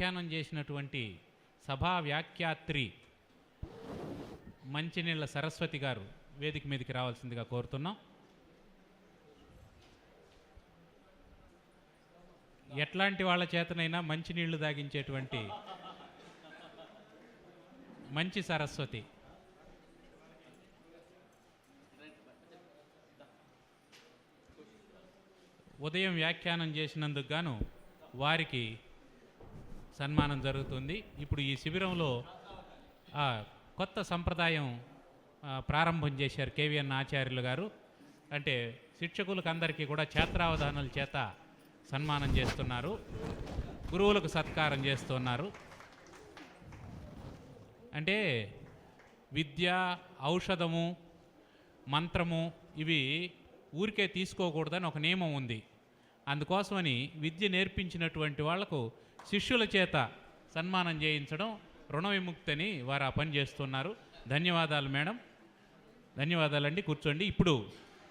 వ్యాఖ్యానం చేసినటువంటి సభా వ్యాఖ్యాత్రి మంచినీళ్ళ సరస్వతి గారు వేదిక మీదకి రావాల్సిందిగా కోరుతున్నాం. ఎట్లాంటి వాళ్ళ చేతనైనా మంచినీళ్లు తాగించేటువంటి మంచి సరస్వతి. ఉదయం వ్యాఖ్యానం చేసినందుకు గాను వారికి సన్మానం జరుగుతుంది. ఇప్పుడు ఈ శిబిరంలో కొత్త సంప్రదాయం ప్రారంభం చేశారు కేవీఎన్ ఆచార్యులు గారు. అంటే శిక్షకులకు అందరికీ కూడా ఛాత్రావధానుల చేత సన్మానం చేస్తున్నారు, గురువులకు సత్కారం చేస్తున్నారు. అంటే విద్య, ఔషధము, మంత్రము ఇవి ఊరికే తీసుకోకూడదని ఒక నియమం ఉంది. అందుకోసమని విద్య నేర్పించినటువంటి వాళ్లకు శిష్యుల చేత సన్మానం చేయించడం రుణ విముక్తి వారు ఆ పని చేస్తున్నారు. ధన్యవాదాలు మేడం. ధన్యవాదాలండి. కూర్చోండి. ఇప్పుడు